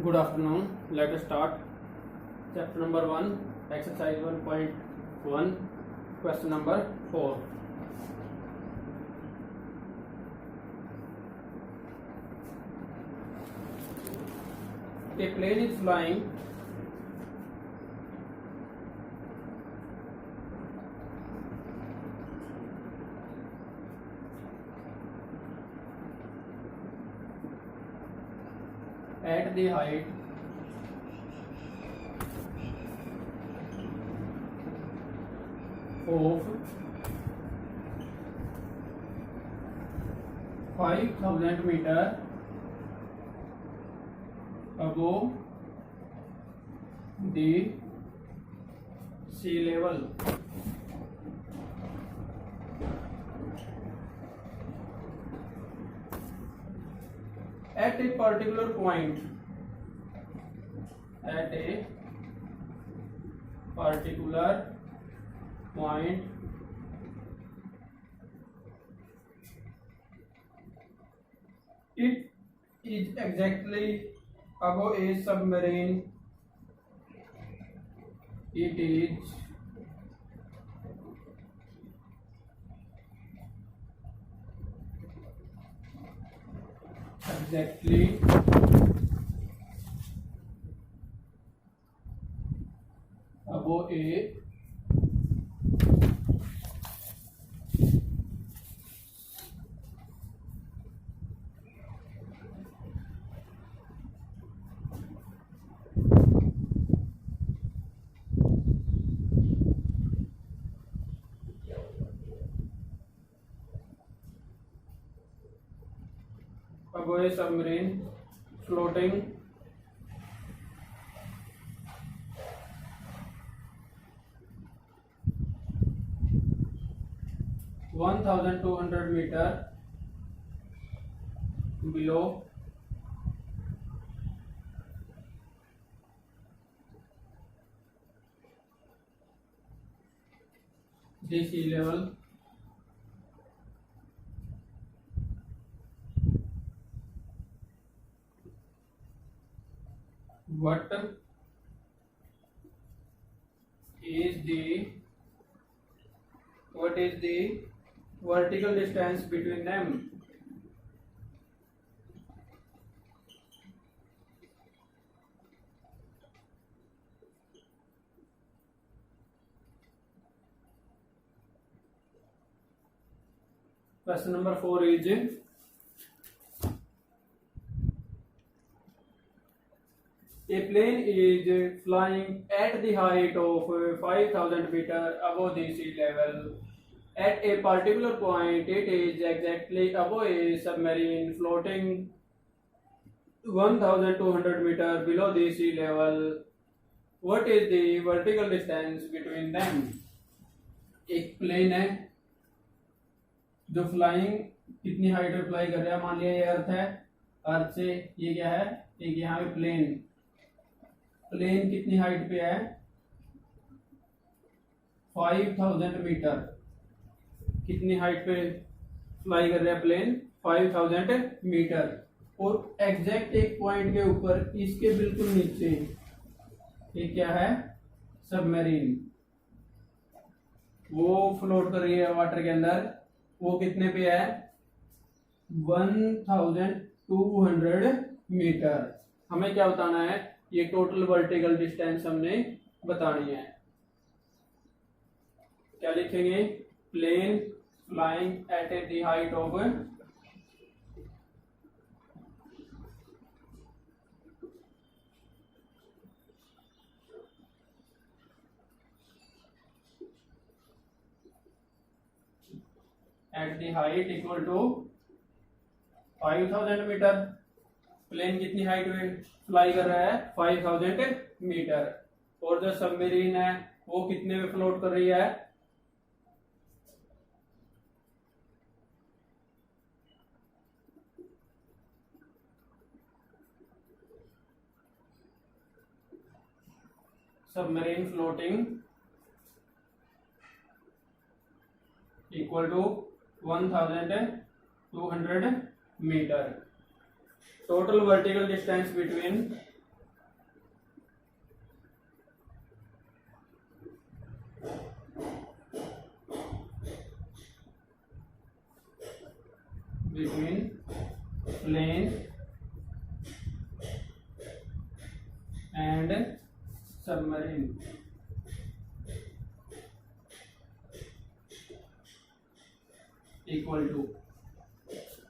Good afternoon. Let us start. Chapter number 1, exercise 1.1, question number 4. A plane is flying at the height of 5,000 meter above the sea level. At a particular point, it is exactly above a submarine. It is exactly above a submarine floating 1,200 meter below the sea level. What is the vertical distance between them? Question number 4 is a plane is flying at the height of 5,000 meter above the sea level. At a particular point, it is exactly above a submarine floating 1,200 meter below the sea level. What is the vertical distance between them? एक plane है जो flying कितनी height पे fly कर रहा है. मान लिया ये अर्थ है. अर्थ से ये क्या है, एक यहाँ पे प्लेन कितनी हाइट पे है? 5,000 मीटर. कितनी हाइट पे फ्लाई कर रहा है प्लेन? 5,000 मीटर. और एग्जैक्ट एक पॉइंट के ऊपर इसके बिल्कुल नीचे ये क्या है? सबमरीन. वो फ्लोट कर रही है वाटर के अंदर. वो कितने पे है? 1,200 मीटर. हमें क्या बताना है? ये टोटल वर्टिकल डिस्टेंस हमने बतानी है. क्या लिखेंगे? Plane flying at the height of equal to 5,000 metre. Plane कितनी हाइट में फ्लाई कर रहा है? 5,000 मीटर. और जो सबमरीन है वो कितने में फ्लोट कर रही है? Submarine floating equal to 1,200 meter. Total vertical distance between between plane and submarine. Equal to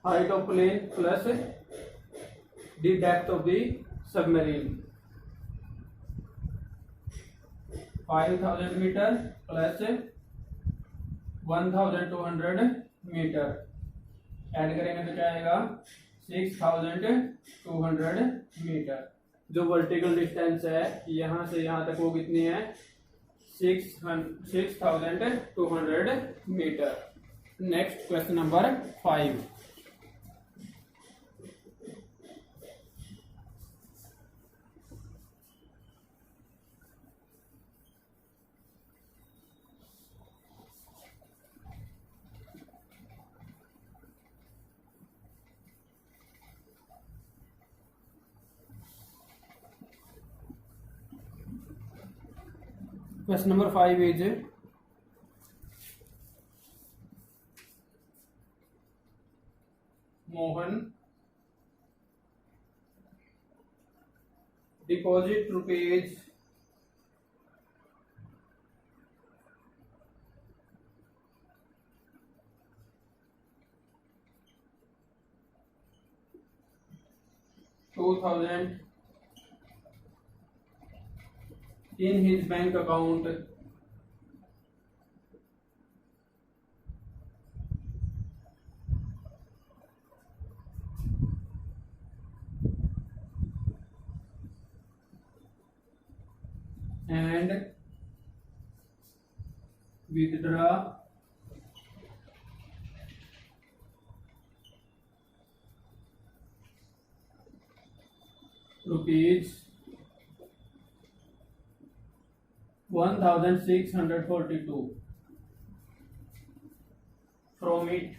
height of plane plus the depth of the submarine. 5000 metre plus 1200 metre add करेंगे तो क्या आएगा 6200 मीटर। जो वर्टिकल डिस्टेंस है यहाँ से यहाँ तक वो कितनी है 6200 metre. Next question number 5। Question number 5 is Mohan deposit rupees 2000 in his bank account and withdraw rupees 1642 from it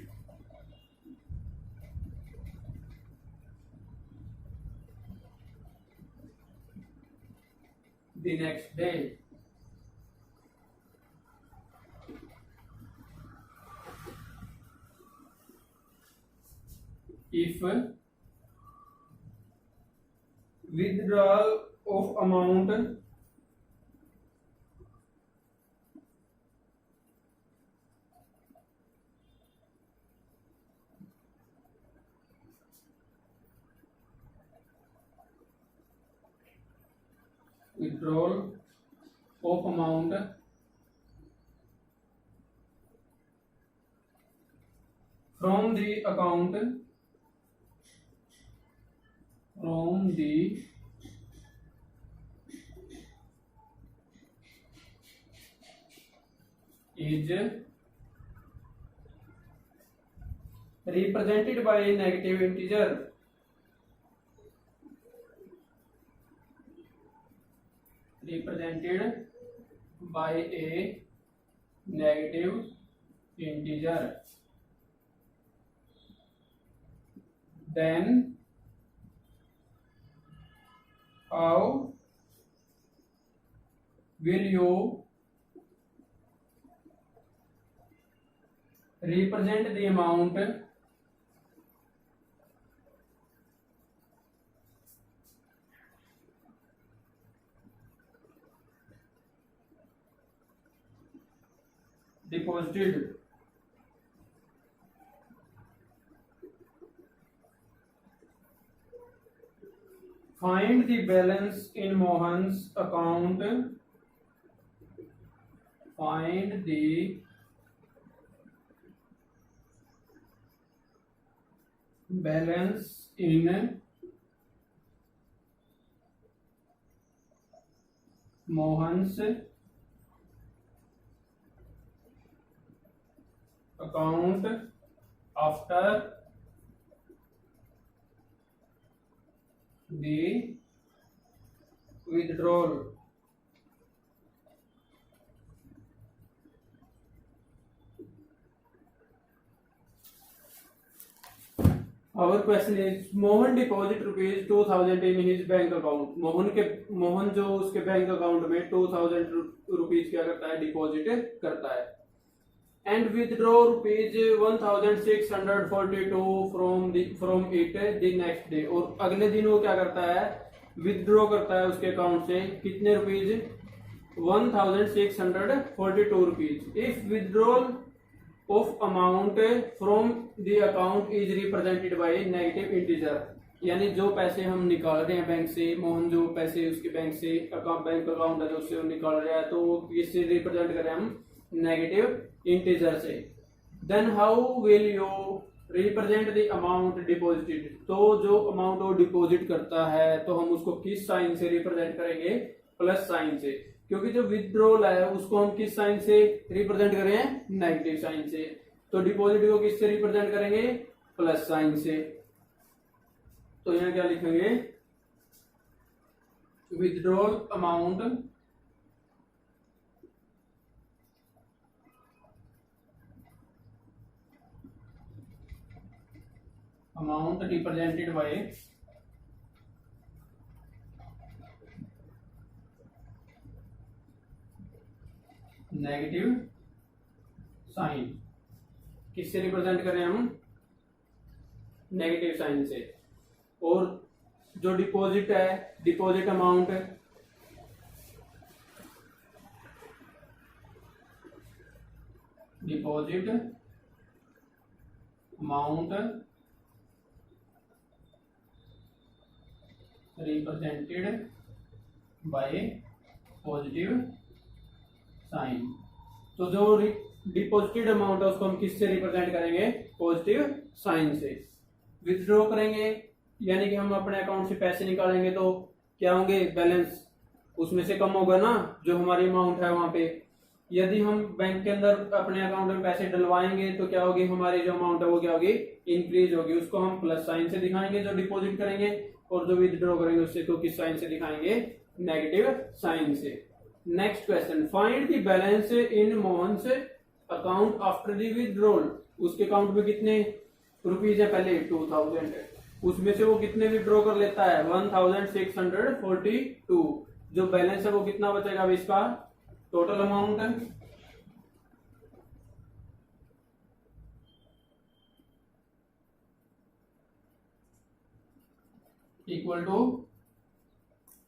the next day. If withdrawal of amount from the account is represented by a negative integer then how will you represent the amount deposited find the balance in Mohan's account. Find the balance in Mohan's account after the withdrawal. Our question is Mohan deposit rupees 2000 in his bank account. Mohan जो उसके bank account में 2000 rupees क्या करता है deposit करता है। and withdraw rupees 1642 from it the next day। और अगले दिन वो क्या करता है, विथड्रॉ करता है उसके अकाउंट से कितने rupees, 1642 rupees. If withdrawal of amount from the account is represented by negative integer, यानी जो पैसे हम निकाल रहे हैं बैंक से, मोहन जो पैसे उसके बैंक से बैंक अकाउंट है जो उससे निकाल रहा है, तो वो किससे रिप्रेजेंट करें हम, नेगेटिव इंटीजर से। Then how will you represent the amount deposited, तो जो अमाउंट वो डिपॉजिट करता है तो हम उसको किस साइन से रिप्रेजेंट करेंगे, प्लस साइन से, क्योंकि जो विथड्रॉल है उसको हम किस साइन से रिप्रेजेंट करें, नेगेटिव साइन से। तो डिपॉजिट को किससे रिप्रेजेंट करेंगे, प्लस साइन से। तो यहाँ क्या लिखेंगे, withdrawal amount represented by negative sign. किससे रिप्रेजेंट करें हम, नेगेटिव साइन से। और जो डिपॉजिट है, deposit amount represented by positive sign. तो जो डिपॉजिटेड अमाउंट है उसको हम किससे रिप्रेजेंट करेंगे, पॉजिटिव साइन से। विथड्रॉ करेंगे यानी कि हम अपने अकाउंट से पैसे निकालेंगे तो क्या होंगे, बैलेंस उसमें से कम होगा ना जो हमारी अमाउंट है वहां पे। यदि हम बैंक के अंदर अपने अकाउंट में पैसे डलवाएंगे तो क्या होगी, हमारी जो अमाउंट है वो क्या होगी, इंक्रीज होगी। उसको हम प्लस साइन से दिखाएंगे जो डिपॉजिट करेंगे, और जो विथड्रॉ करेंगे उससे तो किस साइन से दिखाएंगे, नेगेटिव साइन से। Next question, find the balance in Mohan's account after the withdrawal. उसके अकाउंट में कितने रुपीज है, पहले 2000 है, उसमें से वो कितने विथड्रॉ कर लेता है, 1642। जो बैलेंस है वो कितना बचेगा, अब इसका टोटल अमाउंट है equal to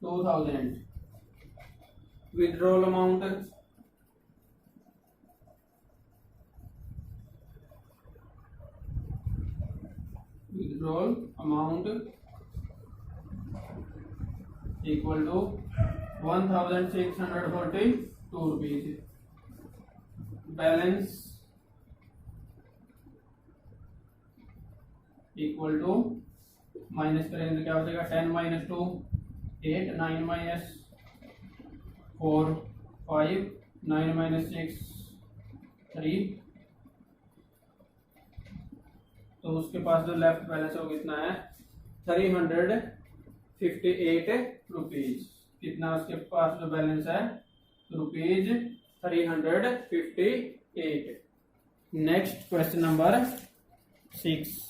2000, withdrawal amount equal to 1642 rupees. Balance equal to, minus करेंगे तो क्या हो जाएगा, 10 माइनस 2 8, 9 माइनस 4 5, 9 माइनस 6 3। तो उसके पास जो लेफ्ट बैलेंस है वो कितना है, 358 रुपीज। कितना उसके पास जो बैलेंस है, rupees 358। Next question number 6।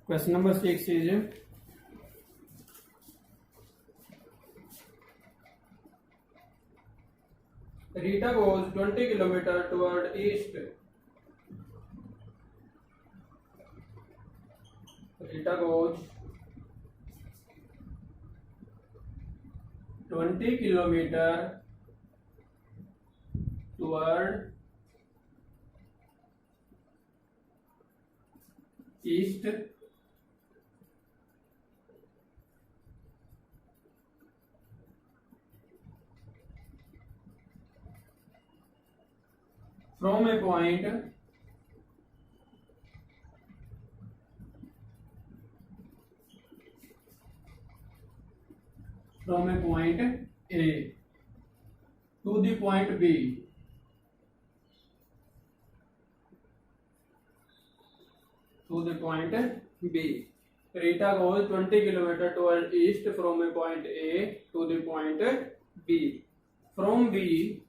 Question number 6 is, Rita goes 20 kilometers toward east. Rita goes 20 kilometers toward east from a point A to the point B, to the point B. Rita goes 20 kilometer toward east from a point A to the point B. From B,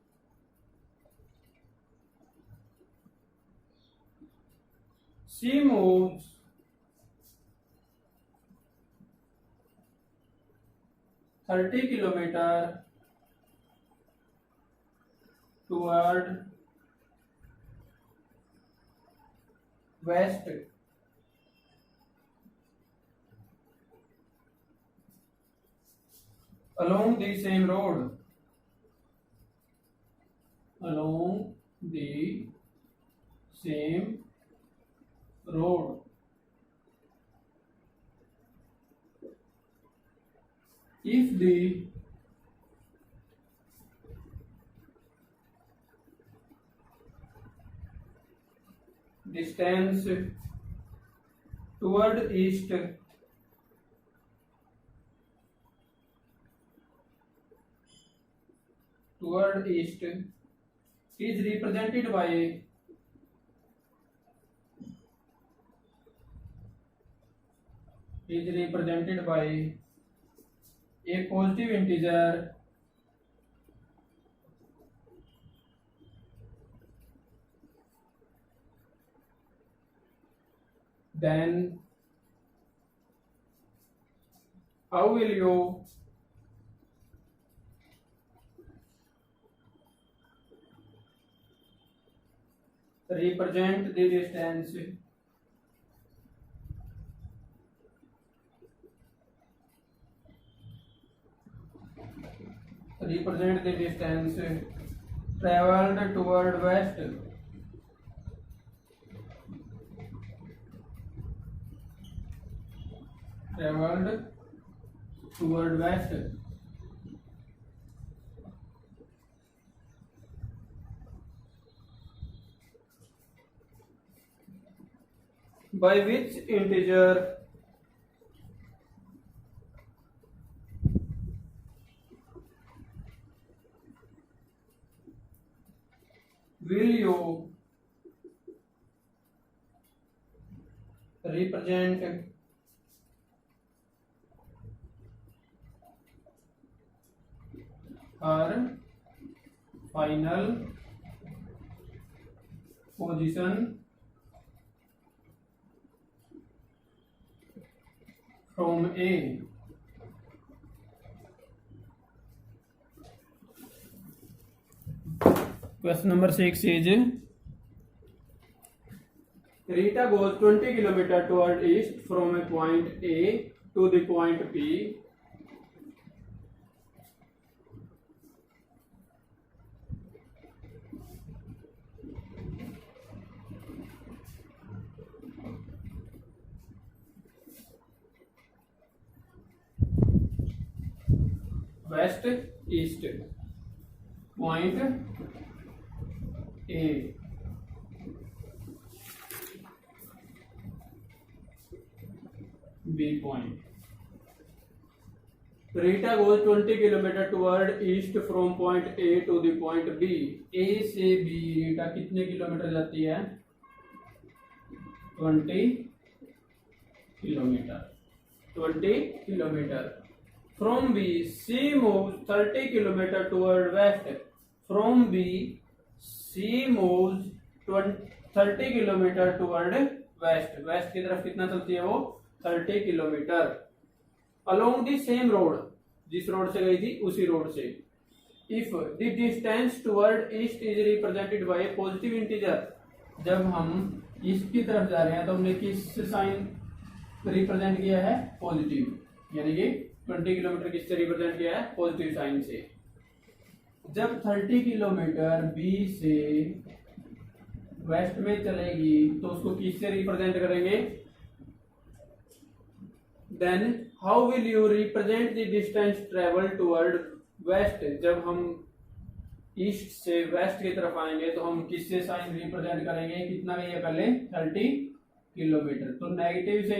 she moves 30 kilometer toward west along the same road. Along the same road. If the distance toward east is represented by a positive integer, then how will you represent the distance traveled toward west? Traveled toward west. By which integer will you represent her final position from A? Question number 6 is Rita goes 20 kilometers toward east from a point A to the point P. West east point A. B point. Rita goes 20 kilometer toward east from point A to the point B. A से B Rita कितने kilometre जाती है? 20 kilometre. 20 kilometer. From B, she moves 30 kilometer toward west. From B, she moves 30 kilometer toward west. West की तरफ कितना चलती है वो? 30 kilometre. Along the same road, जिस रोड से गई थी उसी रोड से. If the distance toward east is represented by a positive integer, जब हम ईस्ट की तरफ जा रहे हैं तो हमने किस साइन रिप्रेजेंट किया है? पॉजिटिव. यानी कि 20 किलोमीटर किससे रिप्रेजेंट किया है? पॉजिटिव साइन से. जब 30 किलोमीटर बी से वेस्ट में चलेगी तो उसको किससे रिप्रेजेंट करेंगे? Then how will you represent the distance travel toward west? जब हम ईस्ट से वेस्ट की तरफ आएंगे तो हम किससे साइन रिप्रेजेंट करेंगे? कितना गई है पहले? 30 किलोमीटर. तो नेगेटिव से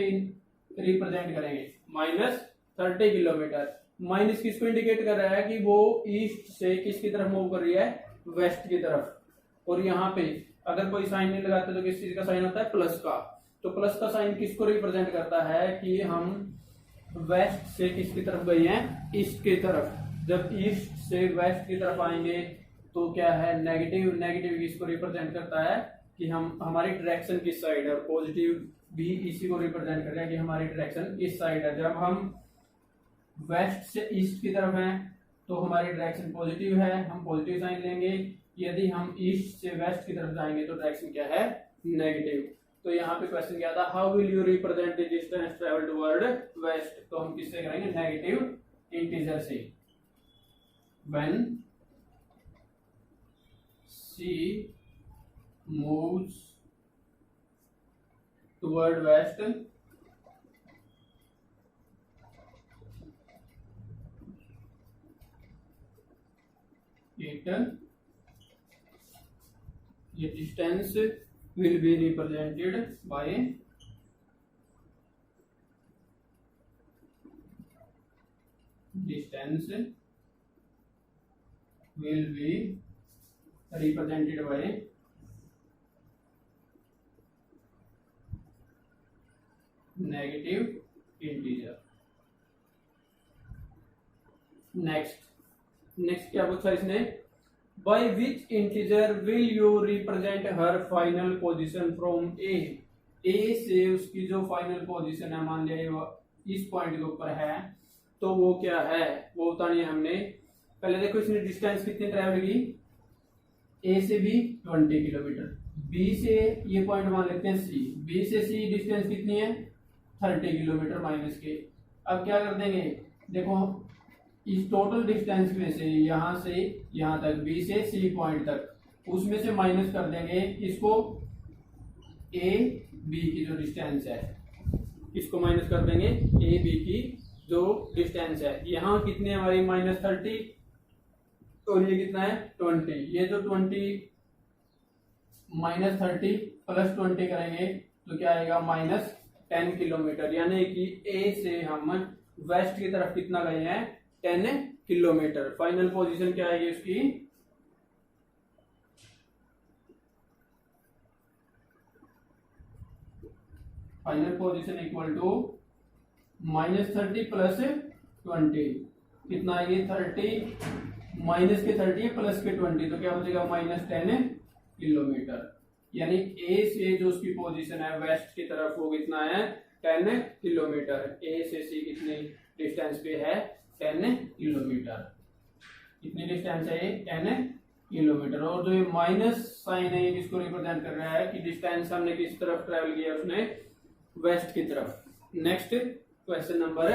रिप्रेजेंट करेंगे. -30 किलोमीटर. माइनस किसको इंडिकेट कर रहा है कि वो ईस्ट से किसकी तरफ मूव कर रही है, वेस्ट की तरफ। और यहाँ पे अगर कोई साइन नहीं लगाते तो किस चीज का साइन होता है, प्लस का। तो प्लस का साइन किसको रिप्रेजेंट करता है कि हम वेस्ट से किसकी तरफ गए हैं, ईस्ट की तरफ। जब ईस्ट से वेस्ट की तरफ आएंगे तो क्या है, नेगेटिव। नेगेटिव किसको रिप्रेजेंट करता है कि हम हमारी डायरेक्शन किस साइड है, और पॉजिटिव भी इसी को रिप्रेजेंट कर रहा है कि हमारी डायरेक्शन इस साइड है। जब हम वेस्ट से ईस्ट की तरफ हैं तो हमारी डायरेक्शन पॉजिटिव है, हम पॉजिटिव साइन लेंगे। यदि हम ईस्ट से वेस्ट की तरफ जाएंगे तो डायरेक्शन क्या है, नेगेटिव। तो यहाँ पे क्वेश्चन क्या था, how will you represent the distance travelled toward west. तो हम किससे करेंगे, नेगेटिव इंटीजर से। When C moves toward west, ये distance will be represented by negative integer. Next क्या पूछा इसने, by which integer will you represent her final position from A से उसकी जो फाइनल पोजीशन है, मान लिया वो इस पॉइंट के ऊपर है, तो वो क्या है वो बतानी है हमने। पहले देखो इसने डिस्टेंस कितनी ट्रेवल की, ए से बी 20 किलोमीटर, बी से ये पॉइंट मान लेते हैं सी, बी से सी डिस्टेंस कितनी है 30 किलोमीटर माइनस के। अब क्या कर देंगे, देखो इस टोटल डिस्टेंस में से यहां तक बी से सी पॉइंट तक, उसमें से माइनस कर देंगे इसको ए बी की जो डिस्टेंस है, इसको माइनस कर देंगे ए बी की जो डिस्टेंस है। यहाँ कितनी है हमारी -30 और ये कितना है 20। ये जो 20 -30 + 20 करेंगे तो क्या आएगा -10 किलोमीटर। यानी कि ए से हम वेस्ट की तरफ कितना गए हैं 10 किलोमीटर। फाइनल पोजीशन क्या आएगी उसकी, फाइनल पोजीशन इक्वल टू -30 + 20 कितना आएगी 30 माइनस के 30 प्लस के 20 तो क्या हो जाएगा -10 किलोमीटर। यानी ए से जो उसकी पोजीशन है वेस्ट की तरफ वो कितना है 10 किलोमीटर। ए से सी कितनी डिस्टेंस पे है 10 किलोमीटर। कितनी डिस्टेंस है ये 10 किलोमीटर। और जो ये माइनस साइन है ये किसको रिप्रेजेंट कर रहा है कि डिस्टेंस हमने किस तरफ ट्रेवल किया, उसने वेस्ट की तरफ। Next question number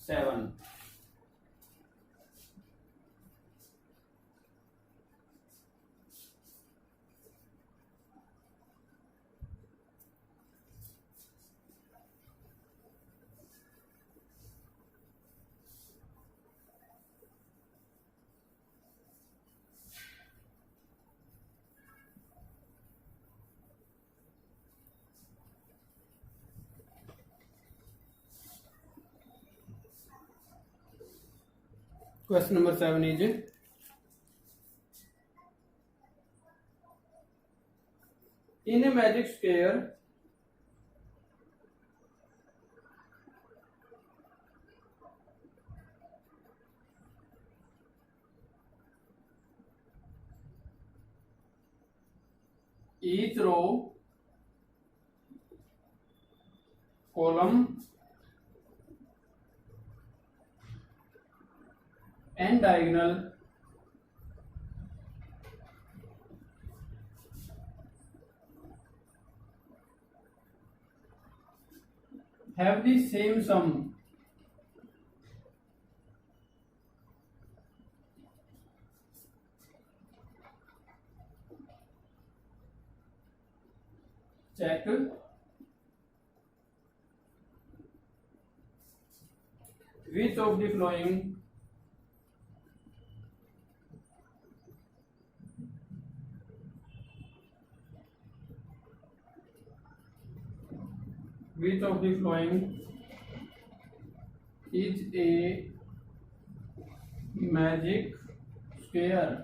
7। Question number 7 is, in a magic square, each row, column and diagonal have the same sum. Check which of the following is a magic square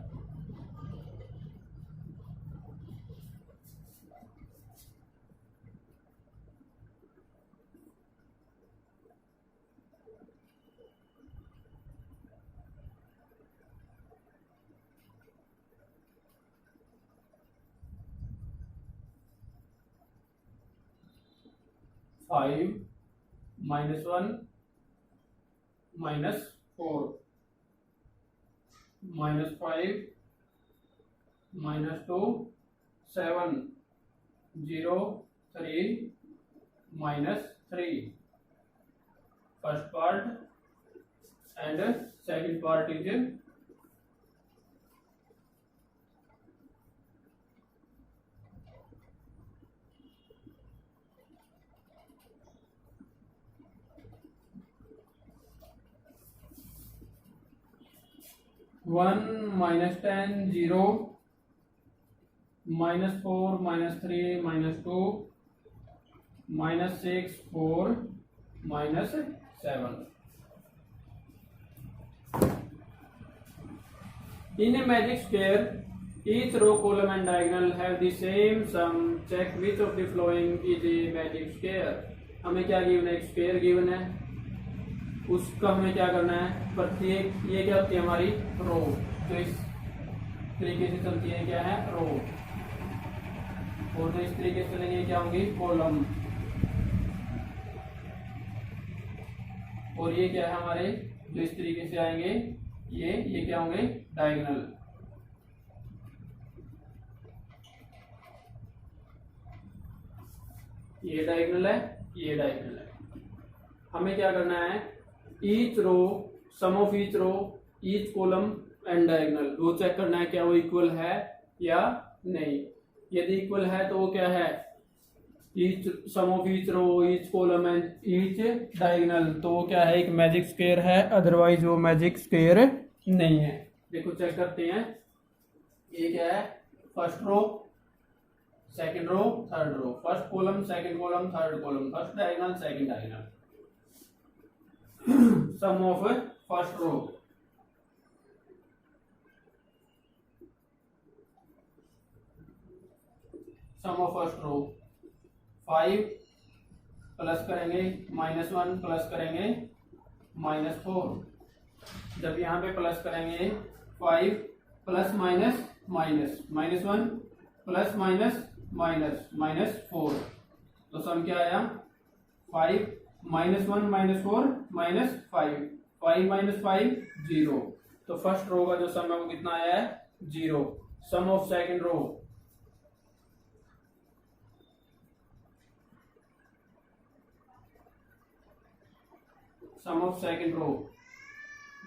five -1 -4 -5 -2 7 0 3 -3 first part and second part is 1 -10 0 -4 -3 -2 -6 4 -7. In a magic square, each row, column and diagonal have the same sum. Check which of the following is a magic square. हमें क्या given है? एक square given है, उसका हमें क्या करना है? प्रत्येक, ये क्या होती है हमारी रो, जो इस तरीके से चलती है, क्या है? रो। और जो इस तरीके से चलेंगे क्या होंगी? कॉलम। और ये क्या है हमारे, जो इस तरीके से आएंगे, ये क्या होंगे? डायगोनल। ये डायगोनल है, ये डायगोनल है। हमें क्या करना है? Each row, sum of each row, each column and diagonal, वो चेक करना है क्या वो इक्वल है या नहीं। यदि इक्वल है तो वो क्या है? Each sum of each row, each column and each diagonal, तो वो क्या है? एक मैजिक स्क्वायर है, अदरवाइज वो मैजिक स्क्वायर नहीं है। देखो चेक करते हैं, ये क्या है? First row, second row, third row, first column, second column, third column, first diagonal, second diagonal. Sum of first row, sum of first row 5 plus करेंगे -1 प्लस करेंगे -4। जब यहाँ पे प्लस करेंगे 5 plus minus minus -1 plus minus minus -4, तो सम क्या आया? 5 -1 -4 -5, 5 -5 0। तो फर्स्ट रो का जो सम है वो कितना आया है? 0। Sum of second row, sum of second row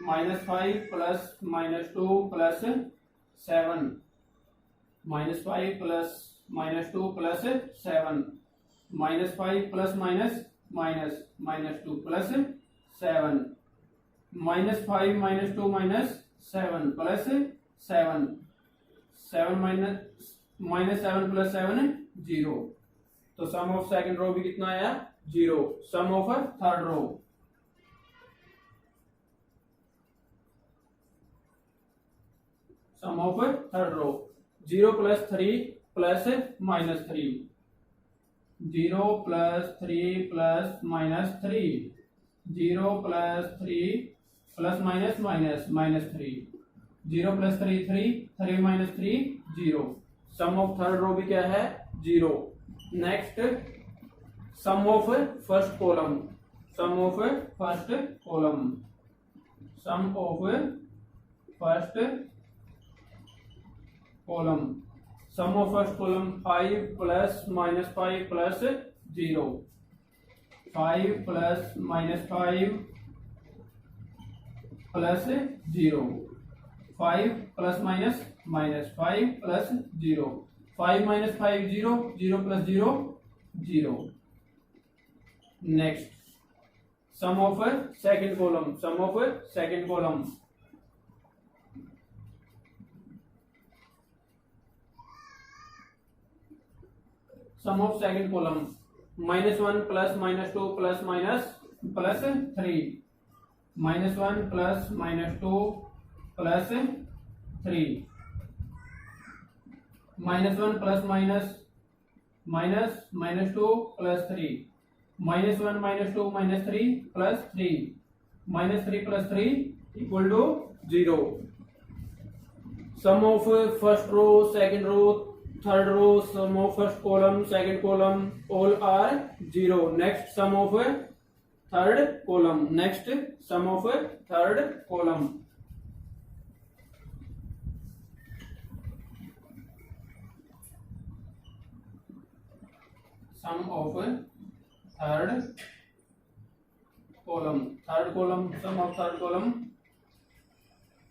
-5 plus -2 plus 7, -5 plus -2 plus 7, -5 plus minus minus -2 plus 7, -5 -2 -7 plus 7, 7 -7 plus 7 0। तो सम ऑफ सेकंड रो भी कितना आया? 0। Sum of third row, sum of third row 0 plus 3 plus -3, 0 plus 3 plus -3, 0 plus 3 plus minus minus -3, 0 plus 3 3, 3 minus 3 0। Sum of third row भी क्या है? 0। Next sum of first column, sum of first column, sum of first column, sum of first column 5 plus -5 plus 0, 5 plus -5 plus 0, 5 plus minus minus 5 plus 0, 5 minus 5 0, 0 plus 0 0। Next sum of second column, sum of second column, sum of second column -1 plus -2 plus minus plus 3, -1 plus -2 plus 3, -1 plus minus minus -2 plus 3, -1 -2 -3 plus 3, -3 plus 3 equal to 0. Sum of first row, second row, third row, sum of first column, second column, all are 0. Next sum of third column. Next sum of third column. Sum of third column. Third column. Sum of third column.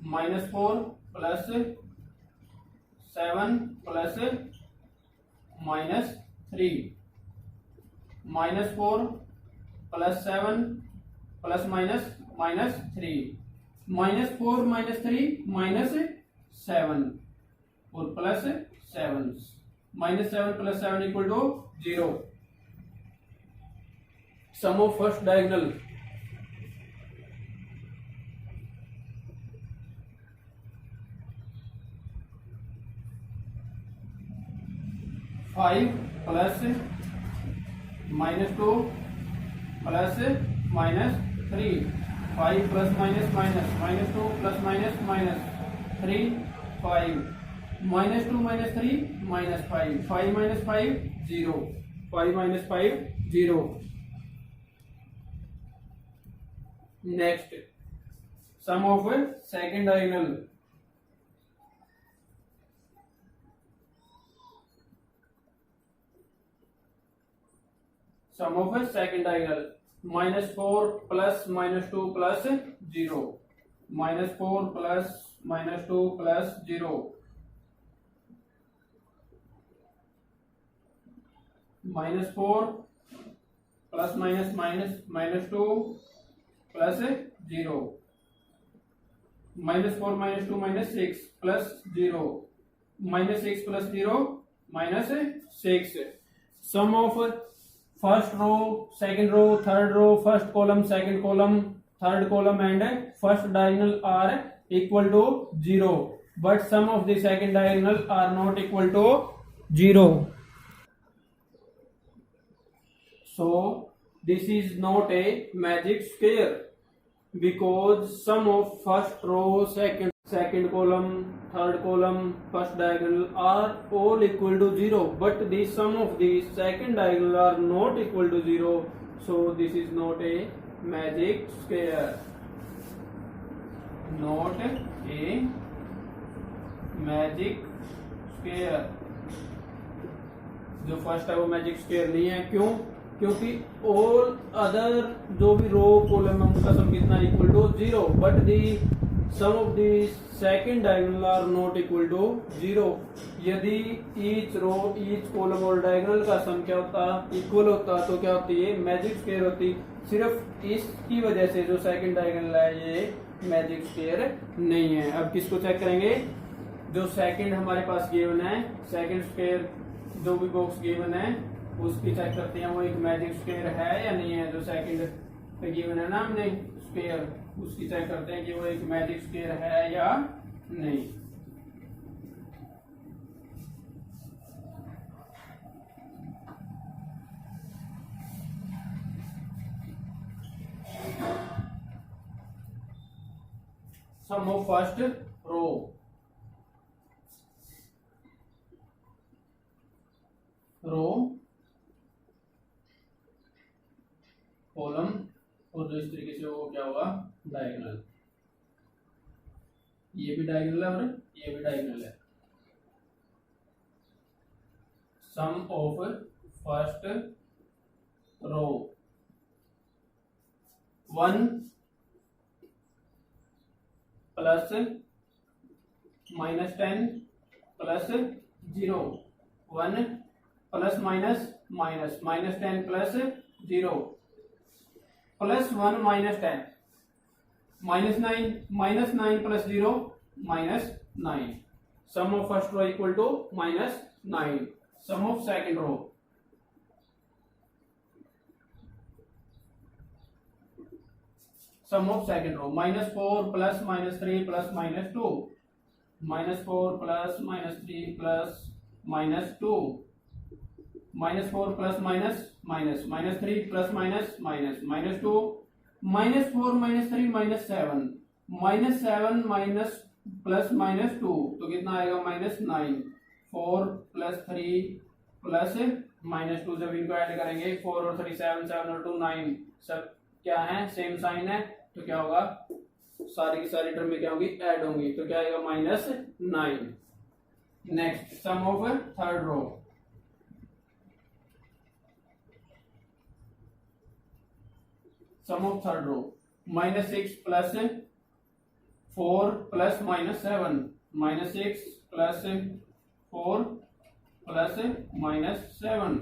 -4 plus 7 plus -3, -4 plus 7 plus -3, -4 -3 -7 और plus 7, -7 plus 7 equal to 0. Sum of first diagonal. Five plus -2 plus -3, 5 plus minus minus -2 plus minus -3, 5, -2 -3 -5, 5 - 5 0, 5 - 5 0. Next sum of second diagonal. Sum of second diagonal. -4 plus -2 plus 0, -4 plus -2 plus 0, -4 plus -2 plus 0, -4 -2 -6 plus 0, -6 plus 0 -6. Sum of first row, second row, third row, first column, second column, third column and first diagonal are equal to 0, but sum of the second diagonal are not equal to 0. So this is not a magic square because sum of first row, second column, third column, first diagonal are all equal to 0, but the sum of the second diagonal are not equal to 0, so this is not a magic square. Not a magic square. जो first है वो magic square नहीं है. क्यों? क्योंकि all other जो भी row column है उनका सम कितना equal to 0, but the sum of the second diagonal are not equal to 0. यदि ईच रो, ईच कॉलम और डायगोनल का सम क्या होता, इक्वल होता, तो क्या होती है, मैजिक स्क्वायर होती. सिर्फ इसकी वजह से जो सेकंड डायगोनल है ये मैजिक स्क्वायर नहीं है. अब किसको चेक करेंगे? जो सेकंड हमारे पास गिवन है, सेकंड स्क्वायर जो भी बॉक्स गिवन है उसकी चेक करते हैं वो एक मैजिक स्क्वायर है या नहीं है. जो सेकंड पे गिवन है ना हमने स्क्वायर, उसकी चेक करते हैं कि वो एक मैजिक स्क्वायर है या नहीं. सम ऑफ फर्स्ट रो. कॉलम और जो इस तरीके से वो क्या होगा, डायगोनल. ये भी डायगोनल है और ये भी डायगोनल है. Sum of first row 1 plus -10 plus 0, 1 plus minus minus -10 plus 0 plus 1 -10 -9 plus 0 -9. Sum of first row equal to -9. Sum of second row sum of second row, -4 plus -3 plus -2, -4 plus -3 plus -2, -4 plus minus minus, -3 plus minus minus, -2, -4 -3 -7, -7 minus plus -2 तो कितना आएगा -9, 4 plus 3 plus -2, जब इनको add करेंगे 4 और 3 7, 7 और 2 9, सब क्या है सेम साइन है, तो क्या होगा सारी की सारी टर्म में क्या होगी ऐड होंगी, तो क्या आएगा -9। Next sum of third row, sum of third row, -6 plus 4 plus -7, -6 plus 4 plus -7,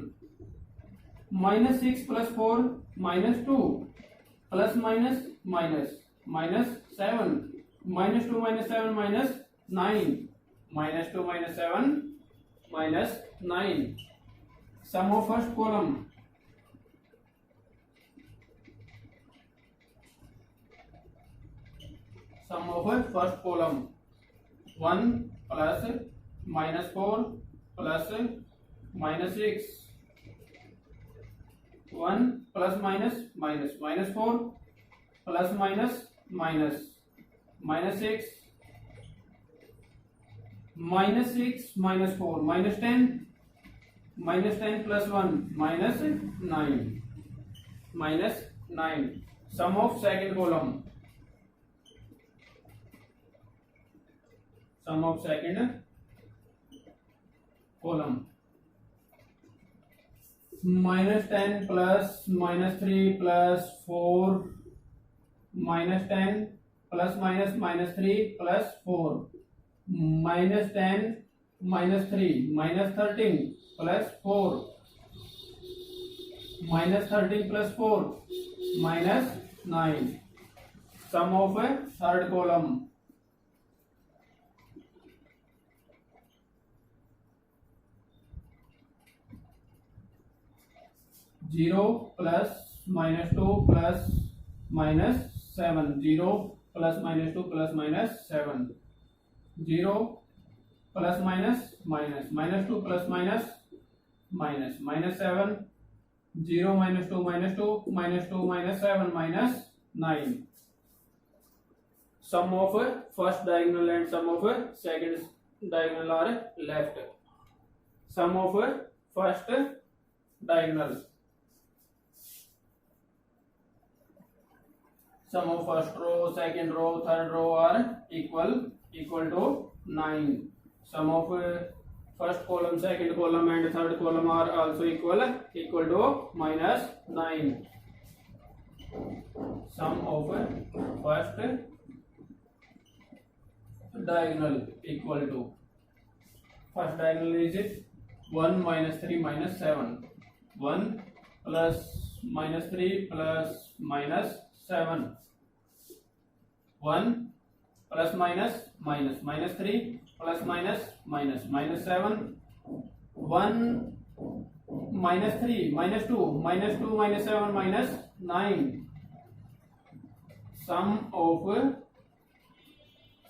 -6 plus 4 -2 plus minus minus -7, -2 -7 -9, -2 -7 -9। Sum of first column, sum of first column, 1 plus -4 plus -6, 1 plus minus minus, -4 plus minus minus, -6, -6 -4 -10, -10 plus 1 -9, -9। sum of second column, sum of second column, -10 plus -3 plus 4, -10 plus minus -3 plus 4, -10 -3 -13 plus 4, -13 plus 4 -9। sum of a third column, zero plus -2 plus -7, 0 plus -2 plus -7, 0 plus minus minus, -2 plus minus minus, -7, 0 -2 -2 -2 -7 -9। sum of first diagonal and sum of second diagonal are left। sum of first diagonal, sum of first row, second row, third row are equal to 9। sum of first column, second column and third column are also equal to -9। sum of first diagonal equal to, first diagonal is 1 -3 -7, 1 plus -3 plus -7, 1 plus minus minus, -3 plus minus minus, -7, 1 -3 -2 -2 -7 -9। sum of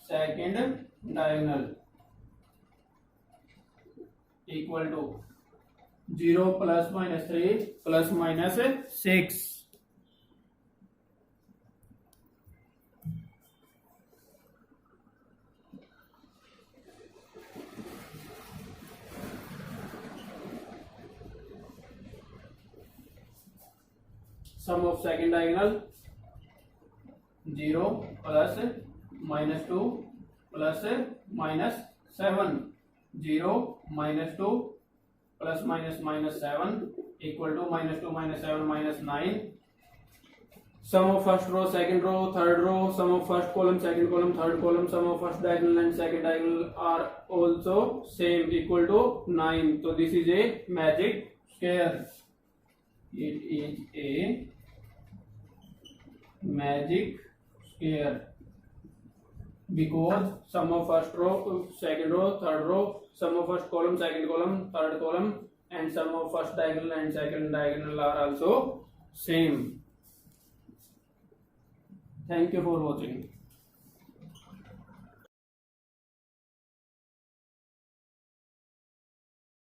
second diagonal equal to 0 plus -3 plus -6। sum of second diagonal 0 plus -2 plus -7, 0 -2 plus -7 equal to -2 -7 -9। sum of first row, second row, third row, sum of first column, second column, third column, sum of first diagonal and second diagonal are also same, equal to 9। so this is a magic square, it is a magic square because sum of first row, second row, third row, sum of first column, second column, third column and sum of first diagonal and second diagonal are also same। Thank you for watching.